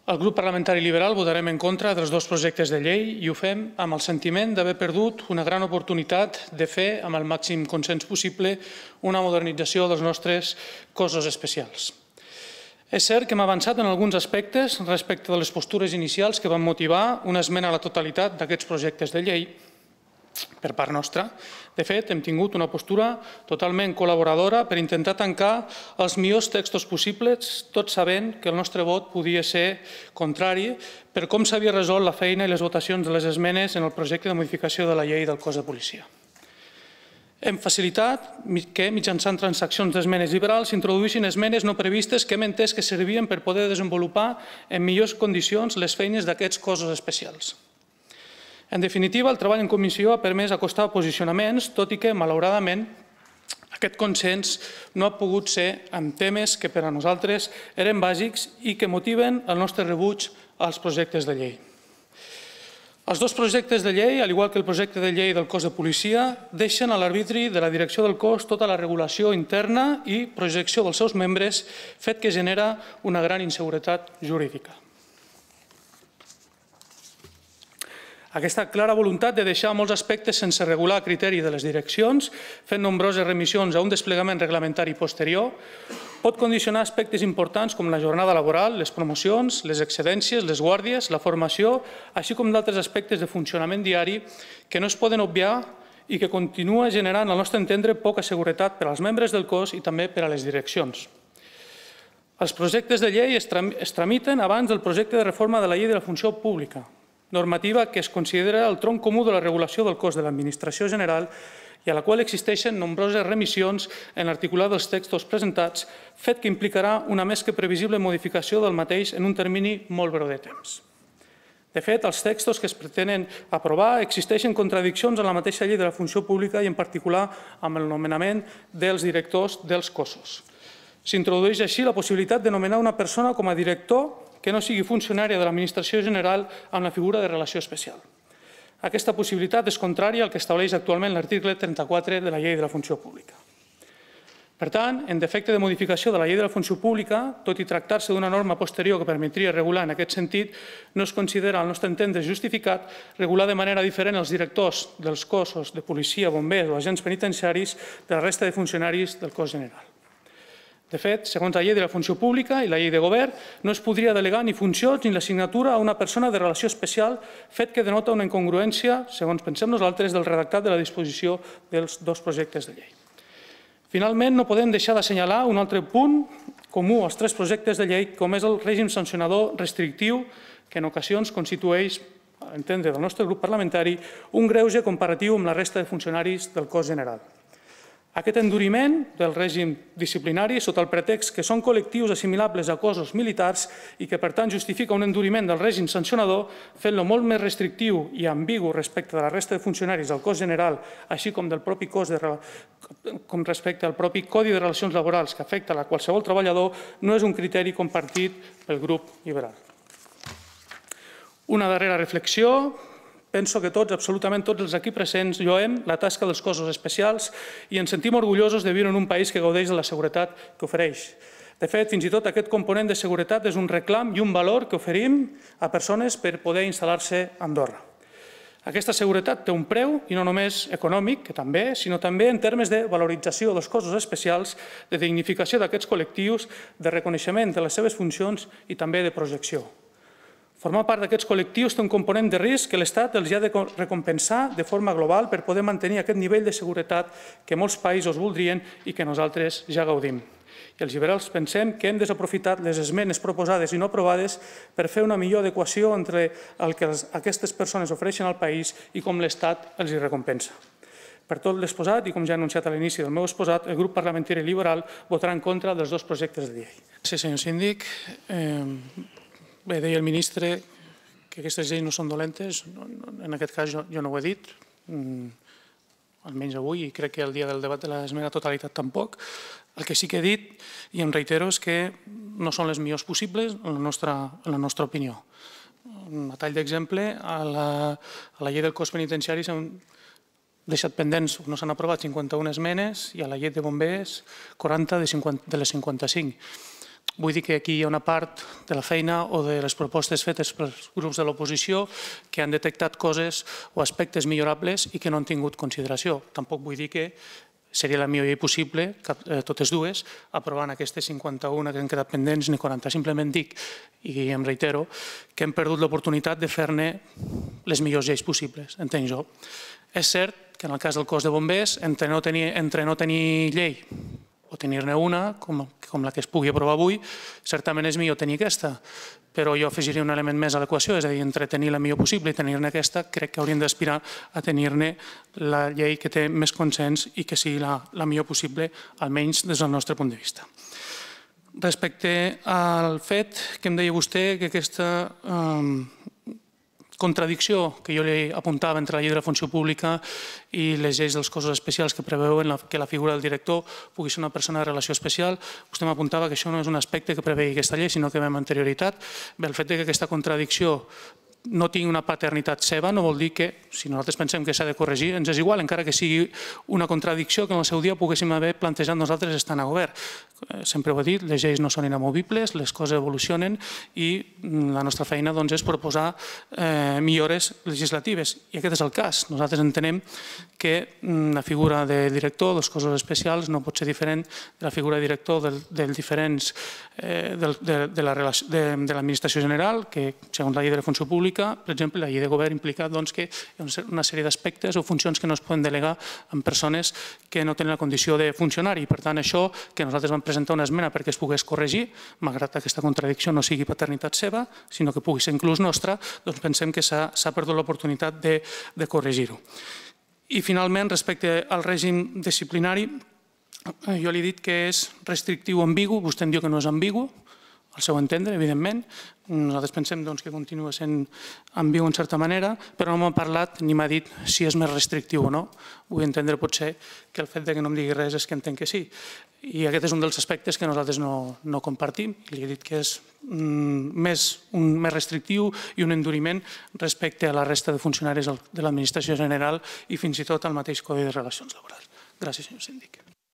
El grup parlamentari liberal votarem en contra dels dos projectes de llei i ho fem amb el sentiment d'haver perdut una gran oportunitat de fer, amb el màxim consens possible, una modernització dels nostres cossos especials. És cert que hem avançat en alguns aspectes respecte de les postures inicials que van motivar una esmena a la totalitat d'aquests projectes de llei per part nostra. De fet, hem tingut una postura totalment col·laboradora per intentar tancar els millors textos possibles, tot sabent que el nostre vot podia ser contrari per com s'havia resolt la feina i les votacions de les esmenes en el projecte de modificació de la llei del cos de policia. Hem facilitat que, mitjançant transaccions d'esmenes liberals, s'introduïssin esmenes no previstes que hem entès que servien per poder desenvolupar en millors condicions les feines d'aquests cossos especials. En definitiva, el treball en comissió ha permès acostar posicionaments, tot i que, malauradament, aquest consens no ha pogut ser en temes que per a nosaltres eren bàsics i que motiven el nostre rebuig als projectes de llei. Els dos projectes de llei, al igual que el projecte de llei del cos de policia, deixen a l'arbitri de la direcció del cos tota la regulació interna i projecció dels seus membres, fet que genera una gran inseguretat jurídica. Aquesta clara voluntat de deixar molts aspectes sense regular a criteri de les direccions, fent nombroses remissions a un desplegament reglamentari posterior, pot condicionar aspectes importants com la jornada laboral, les promocions, les excedències, les guàrdies, la formació, així com d'altres aspectes de funcionament diari que no es poden obviar i que continua generant, al nostre entendre, poca seguretat per als membres del cos i també per a les direccions. Els projectes de llei es tramiten abans del projecte de reforma de la llei de la funció pública, normativa que es considera el tronc comú de la regulació del cos de l'Administració General i a la qual existeixen nombroses remissions en l'articulat dels textos presentats, fet que implicarà una més que previsible modificació del mateix en un termini molt breu de temps. De fet, els textos que es pretenen aprovar existeixen contradiccions en la mateixa llei de la funció pública i en particular amb el nomenament dels directors dels cossos. S'introdueix així la possibilitat de nomenar una persona com a director que no sigui funcionària de l'Administració General amb la figura de relació especial. Aquesta possibilitat és contrària al que estableix actualment l'article 34 de la Llei de la Funció Pública. Per tant, en defecte de modificació de la Llei de la Funció Pública, tot i tractar-se d'una norma posterior que permetria regular en aquest sentit, no es considera, al nostre entendre, justificat regular de manera diferent els directors dels cossos de policia, bombers o agents penitenciaris de la resta de funcionaris del cos general. De fet, segons la llei de la funció pública i la llei de govern, no es podria delegar ni funcions ni l'assignatura a una persona de relació especial, fet que denota una incongruència, segons pensem nosaltres, del redactat de la disposició dels dos projectes de llei. Finalment, no podem deixar d'assenyalar un altre punt comú als tres projectes de llei, com és el règim sancionador restrictiu, que en ocasions constitueix, a l'entendre del nostre grup parlamentari, un greuge comparatiu amb la resta de funcionaris del cos general. Aquest enduriment del règim disciplinari, sota el pretext que són col·lectius assimilables a cossos militars i que, per tant, justifica un enduriment del règim sancionador, fent-lo molt més restrictiu i ambigu respecte de la resta de funcionaris del cos general, així com del propi cos com respecte al propi Codi de Relacions Laborals que afecta a qualsevol treballador, no és un criteri compartit pel grup liberal. Una darrera reflexió. Penso que tots, absolutament tots els aquí presents, lloem la tasca dels cossos especials i ens sentim orgullosos de viure en un país que gaudeix de la seguretat que ofereix. De fet, fins i tot aquest component de seguretat és un reclam i un valor que oferim a persones per poder instal·lar-se a Andorra. Aquesta seguretat té un preu, i no només econòmic, que també, sinó també en termes de valorització dels cossos especials, de dignificació d'aquests col·lectius, de reconeixement de les seves funcions i també de projecció. Formar part d'aquests col·lectius té un component de risc que l'Estat els ha de recompensar de forma global per poder mantenir aquest nivell de seguretat que molts països voldrien i que nosaltres ja gaudim. I els liberals pensem que hem desaprofitat les esmenes proposades i no aprovades per fer una millor adequació entre el que aquestes persones ofereixen al país i com l'Estat els hi recompensa. Per tot l'exposat, i com ja he anunciat a l'inici del meu exposat, el grup parlamentari liberal votarà en contra dels dos projectes de llei. Sí, senyor síndic. Bé, deia el ministre que aquestes lleis no són dolentes. En aquest cas jo no ho he dit, almenys avui, i crec que el dia del debat de l'esmena a la totalitat tampoc. El que sí que he dit, i em reitero, és que no són les millors possibles en la nostra opinió. A tall d'exemple, a la llei del cos penitenciari s'han deixat pendents, no s'han aprovat 51 esmenes, i a la llei de bombers 40 de les 55. Vull dir que aquí hi ha una part de la feina o de les propostes fetes pels grups de l'oposició que han detectat coses o aspectes millorables i que no han tingut consideració. Tampoc vull dir que seria la millor llei possible, totes dues, aprovant aquestes 51 que han quedat pendents ni 40. Simplement dic, i em reitero, que hem perdut l'oportunitat de fer-ne les millors lleis possibles, entenc jo. És cert que en el cas del cos de bombers, entre no tenir llei o tenir-ne una, com la que es pugui aprovar avui, certament és millor tenir aquesta, però jo afegiria un element més a l'equació, és a dir, entre tenir la millor possible i tenir-ne aquesta, crec que hauríem d'aspirar a tenir-ne la llei que té més consens i que sigui la millor possible, almenys des del nostre punt de vista. Respecte al fet que em deia vostè que aquesta contradicció que jo li apuntava entre la llei de la funció pública i les lleis dels cossos especials que preveuen que la figura del director pugui ser una persona de relació especial, vostè m'apuntava que això no és un aspecte que prevegi aquesta llei, sinó que ve amb anterioritat. Bé, el fet que aquesta contradicció no tingui una paternitat seva no vol dir que, si nosaltres pensem que s'ha de corregir, ens és igual, encara que sigui una contradicció que en el seu dia poguéssim haver plantejat nosaltres estant a govern. Sempre ho he dit, les lleis no són inamovibles, les coses evolucionen i la nostra feina és proposar millores legislatives. I aquest és el cas. Nosaltres entenem que la figura de director dels cossos especials no pot ser diferent de la figura de director de l'administració general, que segons la llei de la funció pública, per exemple, la llei de govern implica que hi ha una sèrie d'aspectes o funcions que no es poden delegar en persones que no tenen la condició de funcionari. Per tant, això que nosaltres vam presentar una esmena perquè es pogués corregir, malgrat que aquesta contradicció no sigui paternitat seva, sinó que pugui ser inclús nostra, doncs pensem que s'ha perdut l'oportunitat de corregir-ho. I finalment, respecte al règim disciplinari, jo li he dit que és restrictiu o ambigu, vostè em diu que no és ambigu, al seu entendre, evidentment. Nosaltres pensem que continua sent ambigu en certa manera, però no m'ha parlat ni m'ha dit si és més restrictiu o no. Vull entendre potser que el fet que no em digui res és que entenc que sí. I aquest és un dels aspectes que nosaltres no compartim. Li he dit que és més restrictiu i un enduriment respecte a la resta de funcionaris de l'administració general i fins i tot al mateix Codi de Relacions Laborals. Gràcies, senyor síndic.